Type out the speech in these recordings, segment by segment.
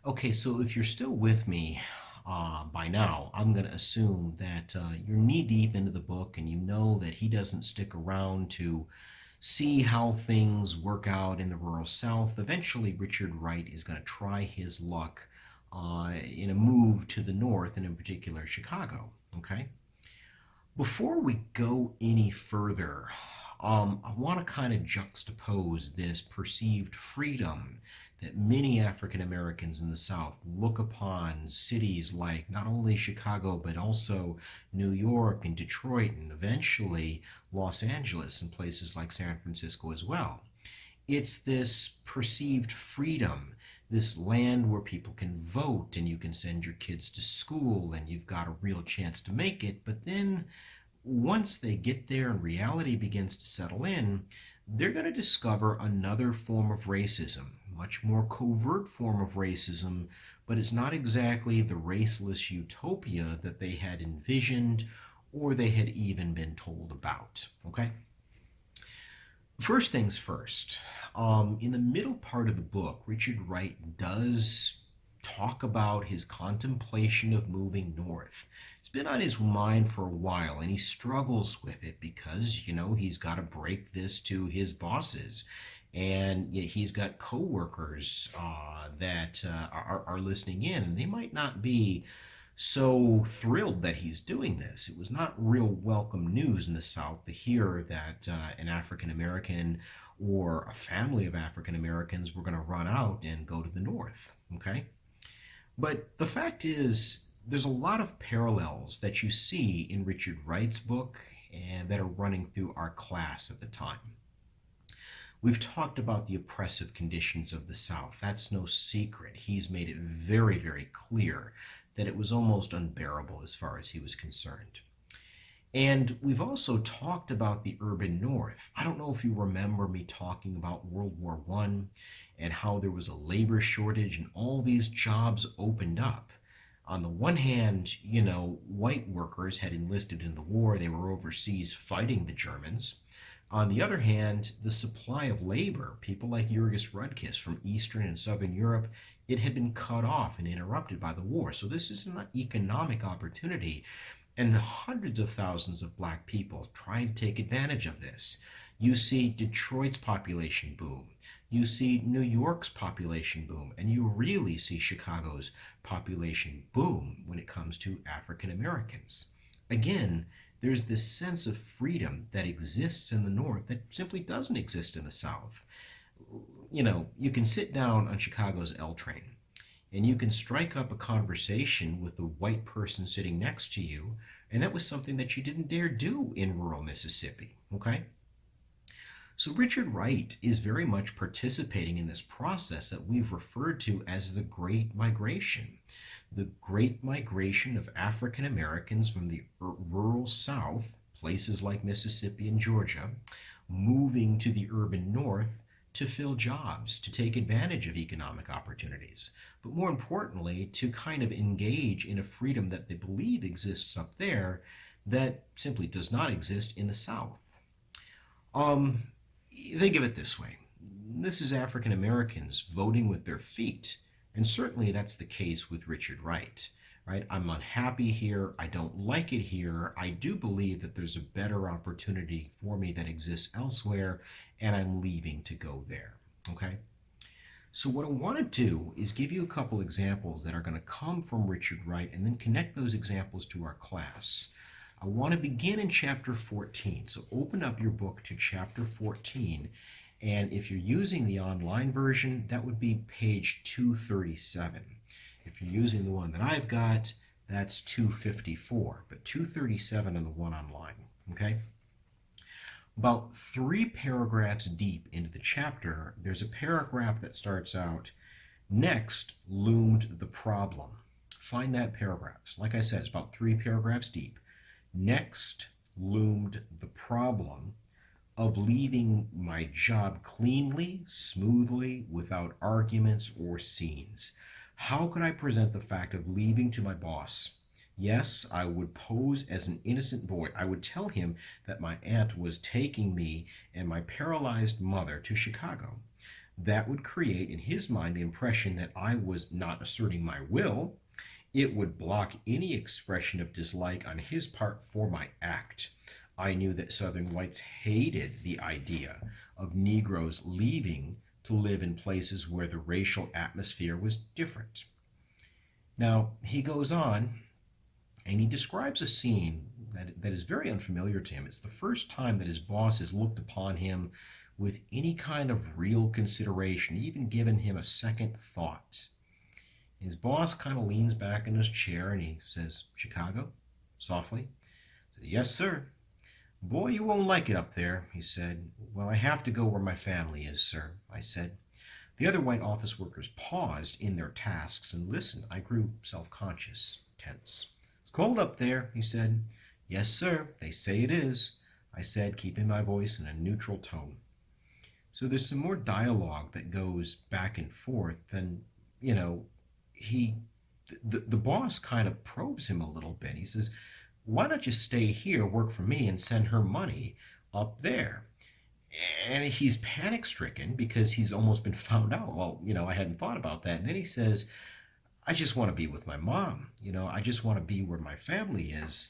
Okay, so if you're still with me by now, I'm going to assume that you're knee deep into the book and you know that he doesn't stick around to see how things work out in the rural South. Eventually, Richard Wright is going to try his luck in a move to the North, and in particular, Chicago. Okay? Before we go any further, I want to kind of juxtapose this perceived freedom that many African Americans in the South look upon cities like not only Chicago, but also New York and Detroit and eventually Los Angeles and places like San Francisco as well. It's this perceived freedom, this land where people can vote and you can send your kids to school and you've got a real chance to make it. But then once they get there and reality begins to settle in, they're going to discover another form of racism, much more covert form of racism, but it's not exactly the raceless utopia that they had envisioned or they had even been told about. Okay? First things first, in the middle part of the book, Richard Wright does talk about his contemplation of moving north. It's been on his mind for a while and he struggles with it because, he's got to break this to his bosses. And he's got coworkers that are listening in, and they might not be so thrilled that he's doing this. It was not real welcome news in the South to hear that an African American or a family of African Americans were going to run out and go to the North. Okay? But the fact is, there's a lot of parallels that you see in Richard Wright's book and that are running through our class at the time. We've talked about the oppressive conditions of the South. That's no secret. He's made it very, very clear that it was almost unbearable as far as he was concerned. And we've also talked about the urban North. I don't know if you remember me talking about World War I and how there was a labor shortage and all these jobs opened up. On the one hand, white workers had enlisted in the war. They were overseas fighting the Germans. On the other hand, the supply of labor, people like Jurgis Rudkis from Eastern and Southern Europe, it had been cut off and interrupted by the war. So this is an economic opportunity, and hundreds of thousands of black people trying to take advantage of this. You see Detroit's population boom. You see New York's population boom. And you really see Chicago's population boom when it comes to African Americans. Again, there's this sense of freedom that exists in the North that simply doesn't exist in the South. You can sit down on Chicago's L train and you can strike up a conversation with the white person sitting next to you, and that was something that you didn't dare do in rural Mississippi, okay? So Richard Wright is very much participating in this process that we've referred to as the Great Migration. The Great Migration of African Americans from the rural South, places like Mississippi and Georgia, moving to the urban North to fill jobs, to take advantage of economic opportunities, but more importantly, to kind of engage in a freedom that they believe exists up there that simply does not exist in the South. Think of it this way. This is African Americans voting with their feet, and certainly that's the case with Richard Wright. Right? I'm unhappy here. I don't like it here. I do believe that there's a better opportunity for me that exists elsewhere, and I'm leaving to go there. Okay? So what I want to do is give you a couple examples that are going to come from Richard Wright and then connect those examples to our class. I want to begin in chapter 14. So open up your book to chapter 14. And if you're using the online version, that would be page 237. If you're using the one that I've got, that's 254, but 237 on the one online, okay? About 3 paragraphs deep into the chapter, there's a paragraph that starts out, "Next loomed the problem." Find that paragraph. Like I said, it's about 3 paragraphs deep. Next loomed the problem of leaving my job cleanly, smoothly, without arguments or scenes. How could I present the fact of leaving to my boss? Yes, I would pose as an innocent boy. I would tell him that my aunt was taking me and my paralyzed mother to Chicago. That would create in his mind the impression that I was not asserting my will. It would block any expression of dislike on his part for my act. I knew that Southern whites hated the idea of Negroes leaving to live in places where the racial atmosphere was different. Now, he goes on and he describes a scene that is very unfamiliar to him. It's the first time that his boss has looked upon him with any kind of real consideration, even given him a second thought. His boss kind of leans back in his chair and he says, "Chicago?" softly. "Yes, sir." "Boy, you won't like it up there," he said. "Well, I have to go where my family is, sir," I said. The other white office workers paused in their tasks and listened. I grew self-conscious, tense. "It's cold up there," he said. "Yes, sir, they say it is," I said, keeping my voice in a neutral tone. So there's some more dialogue that goes back and forth, and, you know, he the boss kind of probes him a little bit. He says, "Why don't you stay here, work for me, and send her money up there?" And he's panic stricken because he's almost been found out. Well, I hadn't thought about that. And then he says, "I just want to be with my mom. I just want to be where my family is."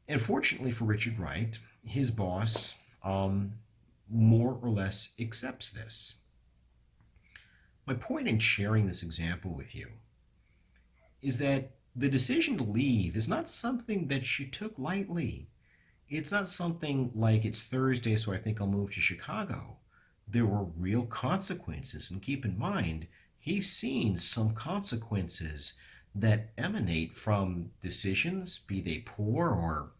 And fortunately for Richard Wright, his boss more or less accepts this. My point in sharing this example with you is that the decision to leave is not something that you took lightly. It's not something like it's Thursday, so I think I'll move to Chicago. There were real consequences, and keep in mind, he's seen some consequences that emanate from decisions, be they poor or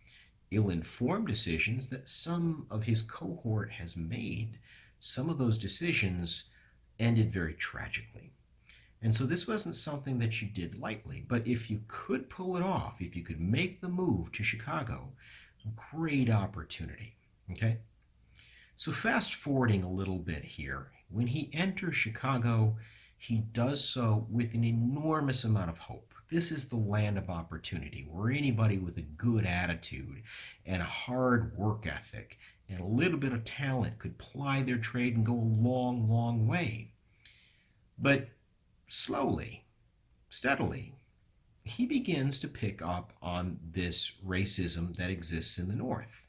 ill-informed decisions, that some of his cohort has made. Some of those decisions ended very tragically. And so this wasn't something that you did lightly, but if you could pull it off, if you could make the move to Chicago, great opportunity. Okay? So fast forwarding a little bit here, when he enters Chicago, he does so with an enormous amount of hope. This is the land of opportunity where anybody with a good attitude and a hard work ethic and a little bit of talent could ply their trade and go a long, long way. But slowly, steadily, he begins to pick up on this racism that exists in the North.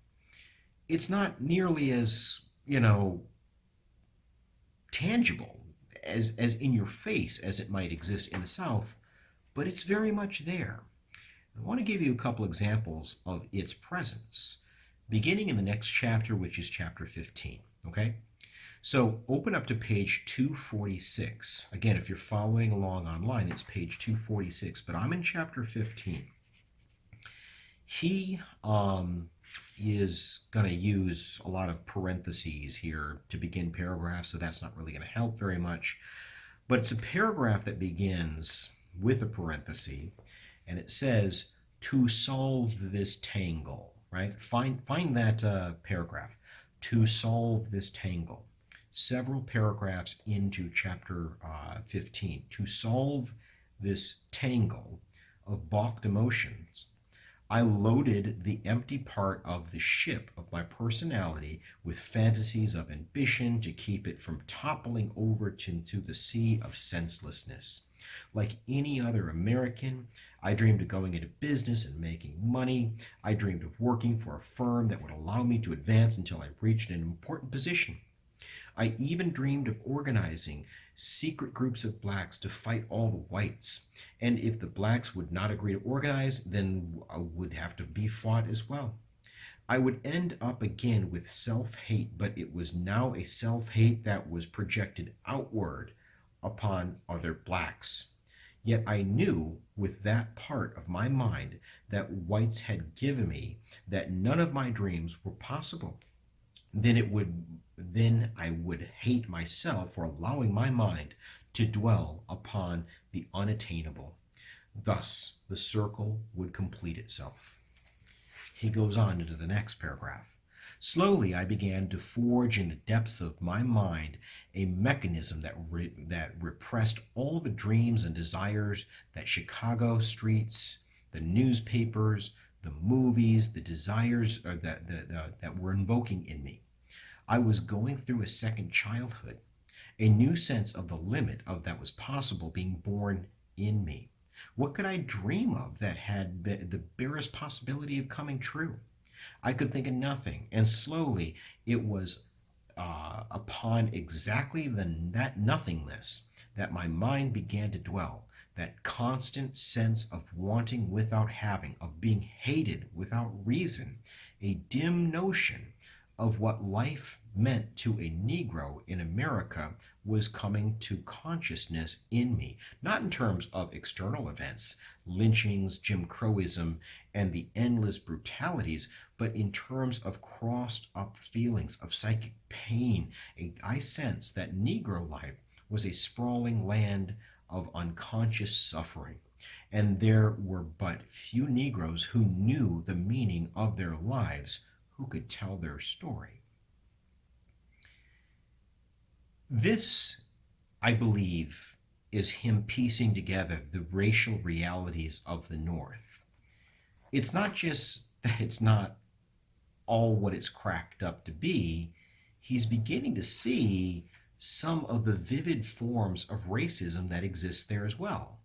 It's not nearly as, tangible, as in your face as it might exist in the South, but it's very much there. I want to give you a couple examples of its presence, beginning in the next chapter, which is chapter 15, okay? So open up to page 246. Again, if you're following along online, it's page 246, but I'm in chapter 15. He is going to use a lot of parentheses here to begin paragraphs, so that's not really going to help very much. But it's a paragraph that begins with a parenthesis, and it says, "to solve this tangle," right? Find that paragraph, "to solve this tangle." Several paragraphs into chapter 15, "to solve this tangle of balked emotions, I loaded the empty part of the ship of my personality with fantasies of ambition to keep it from toppling over into the sea of senselessness. Like any other American, I dreamed of going into business and making money. I dreamed of working for a firm that would allow me to advance until I reached an important position. I even dreamed of organizing secret groups of blacks to fight all the whites. And if the blacks would not agree to organize, then I would have to be fought as well. I would end up again with self-hate, but it was now a self-hate that was projected outward upon other blacks. Yet I knew with that part of my mind that whites had given me that none of my dreams were possible. Then I would hate myself for allowing my mind to dwell upon the unattainable. Thus, the circle would complete itself." He goes on into the next paragraph. "Slowly, I began to forge in the depths of my mind a mechanism that repressed all the dreams and desires that Chicago streets, the newspapers, the movies, the desires that were invoking in me. I was going through a second childhood, a new sense of the limit of that was possible being born in me. What could I dream of that had the barest possibility of coming true? I could think of nothing, and slowly it was upon exactly that nothingness that my mind began to dwell, that constant sense of wanting without having, of being hated without reason, a dim notion of what life meant to a Negro in America was coming to consciousness in me, not in terms of external events, lynchings, Jim Crowism, and the endless brutalities, but in terms of crossed up feelings of psychic pain. I sensed that Negro life was a sprawling land of unconscious suffering, and there were but few Negroes who knew the meaning of their lives, who could tell their story. This, I believe, is him piecing together the racial realities of the North. It's not just that it's not all what it's cracked up to be, he's beginning to see some of the vivid forms of racism that exist there as well.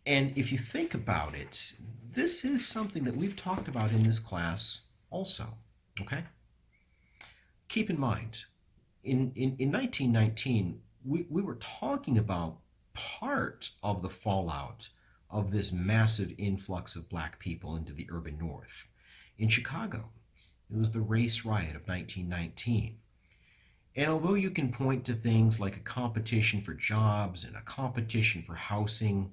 And if you think about it, this is something that we've talked about in this class also. Okay? Keep in mind, in 1919, we were talking about part of the fallout of this massive influx of black people into the urban North. In Chicago, it was the race riot of 1919. And although you can point to things like a competition for jobs and a competition for housing,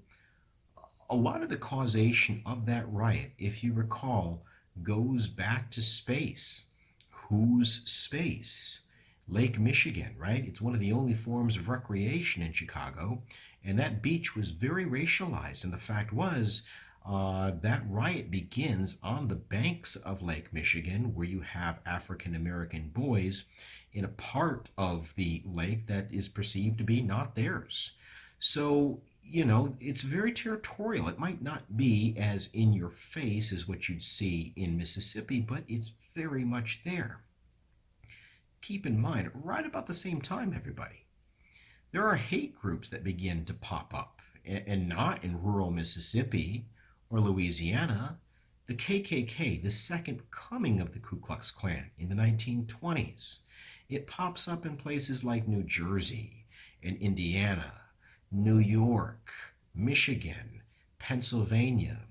a lot of the causation of that riot, if you recall, goes back to space. Whose space? Lake Michigan, right? It's one of the only forms of recreation in Chicago, and that beach was very racialized. And the fact was, that riot begins on the banks of Lake Michigan, where you have African American boys in a part of the lake that is perceived to be not theirs. So, it's very territorial. It might not be as in your face as what you'd see in Mississippi, but it's very much there. Keep in mind, right about the same time, everybody, there are hate groups that begin to pop up, and not in rural Mississippi or Louisiana. The KKK, the second coming of the Ku Klux Klan in the 1920s, it pops up in places like New Jersey and Indiana, New York, Michigan, Pennsylvania,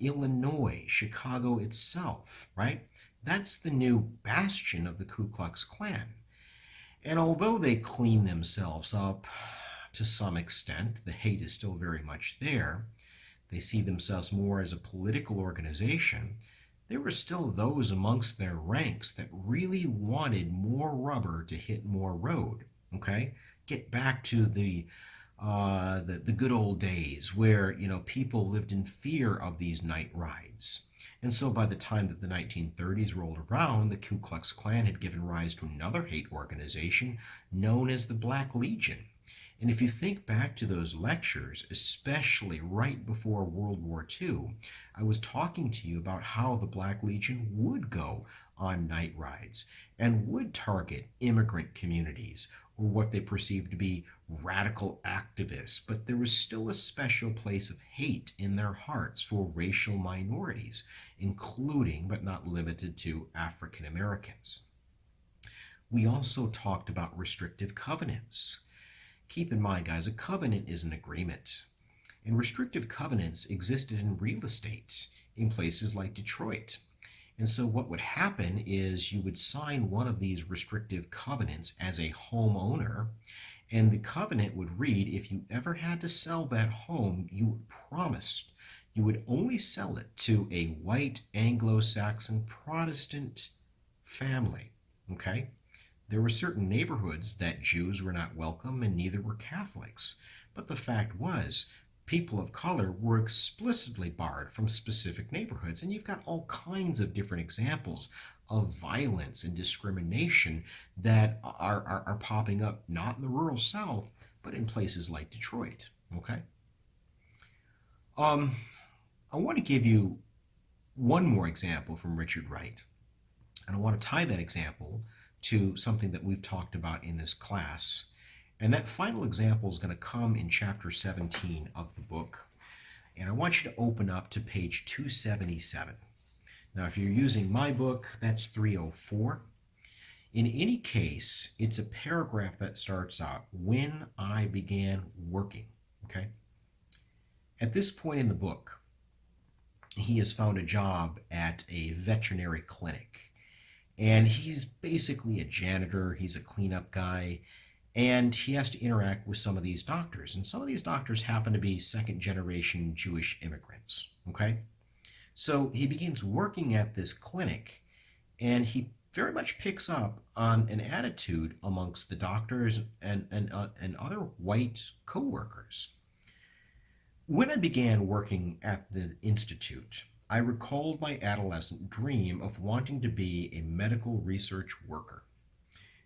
Illinois, Chicago itself, right? That's the new bastion of the Ku Klux Klan. And although they clean themselves up to some extent, the hate is still very much there. They see themselves more as a political organization. There were still those amongst their ranks that really wanted more rubber to hit more road. Okay, get back to the good old days where people lived in fear of these night rides. And so by the time that the 1930s rolled around, the Ku Klux Klan had given rise to another hate organization known as the Black Legion. And if you think back to those lectures, especially right before World War II, I was talking to you about how the Black Legion would go on night rides and would target immigrant communities or what they perceived to be radical activists, but there was still a special place of hate in their hearts for racial minorities, including but not limited to African Americans. We also talked about restrictive covenants. Keep in mind, guys, a covenant is an agreement, and restrictive covenants existed in real estate in places like Detroit. And so what would happen is you would sign one of these restrictive covenants as a homeowner, and the covenant would read, if you ever had to sell that home, you promised you would only sell it to a white Anglo-Saxon Protestant family. Okay? There were certain neighborhoods that Jews were not welcome, and neither were Catholics. But the fact was, people of color were explicitly barred from specific neighborhoods. And you've got all kinds of different examples of violence and discrimination that are popping up, not in the rural South, but in places like Detroit. Okay? I want to give you one more example from Richard Wright. And I want to tie that example to something that we've talked about in this class. And that final example is going to come in chapter 17 of the book. And I want you to open up to page 277. Now, if you're using my book, that's 304. In any case, it's a paragraph that starts out, when I began working, okay? At this point in the book, he has found a job at a veterinary clinic. And he's basically a janitor, he's a cleanup guy, and he has to interact with some of these doctors. And some of these doctors happen to be second-generation Jewish immigrants, okay? So he begins working at this clinic, and he very much picks up on an attitude amongst the doctors and other white co-workers. When I began working at the Institute, I recalled my adolescent dream of wanting to be a medical research worker.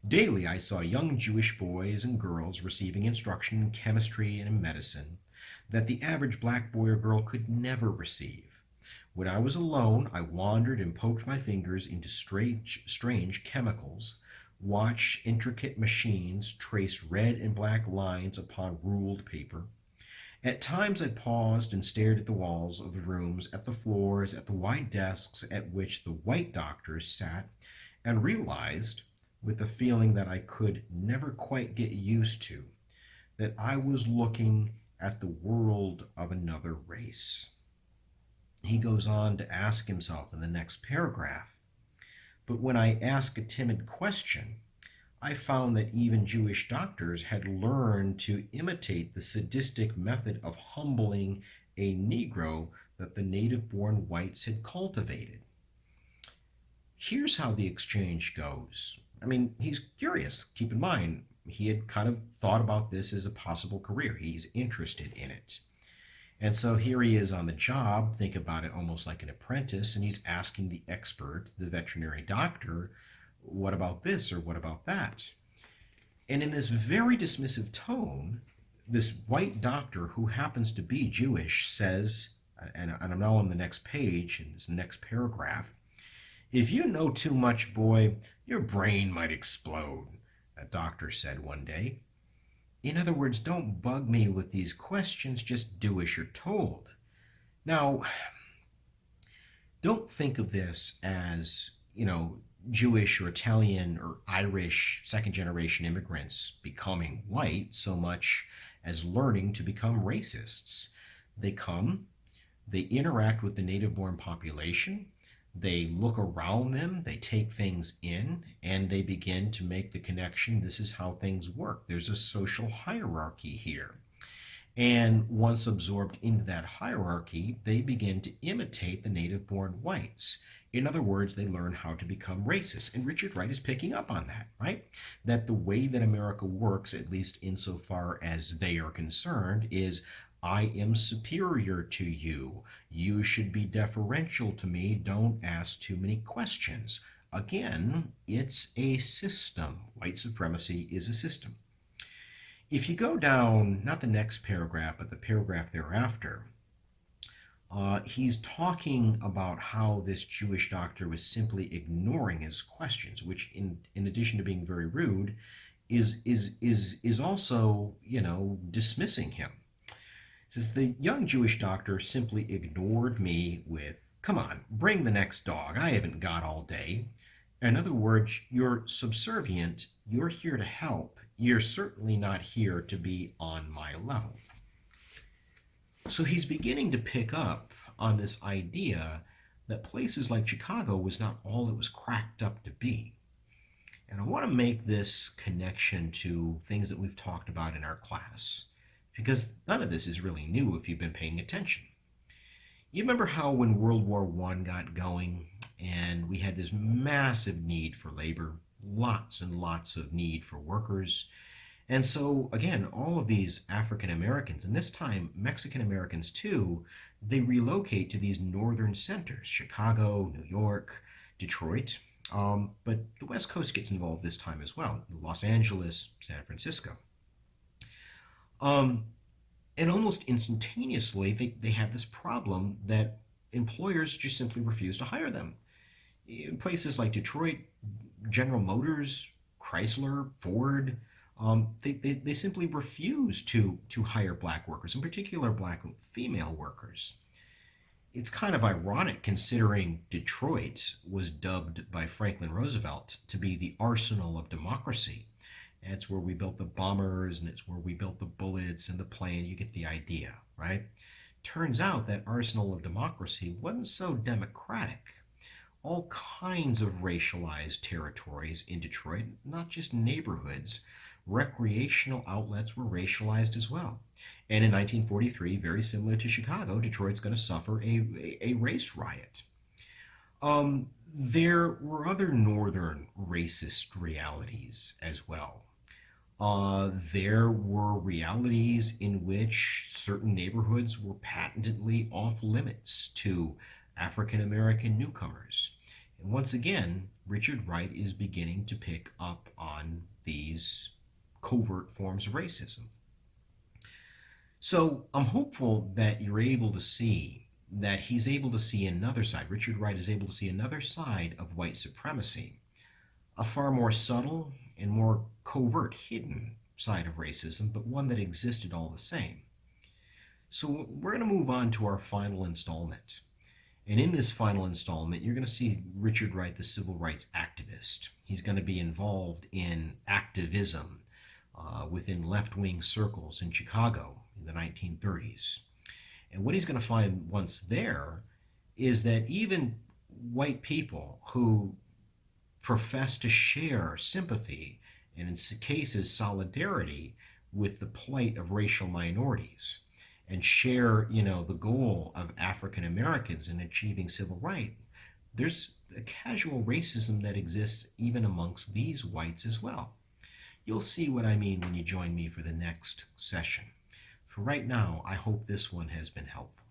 Daily, I saw young Jewish boys and girls receiving instruction in chemistry and in medicine that the average black boy or girl could never receive. When I was alone, I wandered and poked my fingers into strange chemicals, watched intricate machines trace red and black lines upon ruled paper. At times I paused and stared at the walls of the rooms, at the floors, at the wide desks at which the white doctors sat, and realized, with a feeling that I could never quite get used to, that I was looking at the world of another race. He goes on to ask himself in the next paragraph, but when I ask a timid question, I found that even Jewish doctors had learned to imitate the sadistic method of humbling a Negro that the native-born whites had cultivated. Here's how the exchange goes. I mean, he's curious. Keep in mind, he had kind of thought about this as a possible career. He's interested in it. And so here he is on the job, think about it almost like an apprentice, and he's asking the expert, the veterinary doctor, what about this or what about that? And in this very dismissive tone, this white doctor who happens to be Jewish says, and I'm now on the next page, in this next paragraph, if you know too much, boy, your brain might explode, a doctor said one day. In other words, don't bug me with these questions, just do as you're told. Now, don't think of this as, Jewish or Italian or Irish second-generation immigrants becoming white so much as learning to become racists. They come, they interact with the native-born population, they look around them, they take things in, and they begin to make the connection. This is how things work. There's a social hierarchy here. And once absorbed into that hierarchy, they begin to imitate the native-born whites. In other words, they learn how to become racist. And Richard Wright is picking up on that, right? That the way that America works, at least insofar as they are concerned, is I am superior to you. You should be deferential to me. Don't ask too many questions. Again, it's a system. White supremacy is a system. If you go down, not the next paragraph, but the paragraph thereafter, he's talking about how this Jewish doctor was simply ignoring his questions, which, in addition to being very rude, is also, dismissing him. He says, the young Jewish doctor simply ignored me with, come on, bring the next dog. I haven't got all day. In other words, you're subservient. You're here to help. You're certainly not here to be on my level. So he's beginning to pick up on this idea that places like Chicago was not all it was cracked up to be. And I want to make this connection to things that we've talked about in our class, because none of this is really new if you've been paying attention. You remember how when World War I got going and we had this massive need for labor, lots and lots of need for workers. And so, again, all of these African Americans, and this time Mexican Americans too, they relocate to these northern centers, Chicago, New York, Detroit. But the West Coast gets involved this time as well, Los Angeles, San Francisco. And almost instantaneously, they had this problem that employers just simply refused to hire them. In places like Detroit, General Motors, Chrysler, Ford, They simply refuse to hire black workers, in particular black female workers. It's kind of ironic considering Detroit was dubbed by Franklin Roosevelt to be the arsenal of democracy. And it's where we built the bombers and it's where we built the bullets and the plane. You get the idea, right? Turns out that arsenal of democracy wasn't so democratic. All kinds of racialized territories in Detroit, not just neighborhoods. Recreational outlets were racialized as well. And in 1943, very similar to Chicago, Detroit's going to suffer a race riot. There were other northern racist realities as well. There were realities in which certain neighborhoods were patently off limits to African American newcomers. And once again, Richard Wright is beginning to pick up on these covert forms of racism. So I'm hopeful that you're able to see that he's able to see another side. Richard Wright is able to see another side of white supremacy, a far more subtle and more covert, hidden side of racism, but one that existed all the same. So we're going to move on to our final installment. And in this final installment, you're going to see Richard Wright, the civil rights activist. He's going to be involved in activism within left-wing circles in Chicago in the 1930s. And what he's going to find once there is that even white people who profess to share sympathy and in cases solidarity with the plight of racial minorities and share, the goal of African Americans in achieving civil rights, there's a casual racism that exists even amongst these whites as well. You'll see what I mean when you join me for the next session. For right now, I hope this one has been helpful.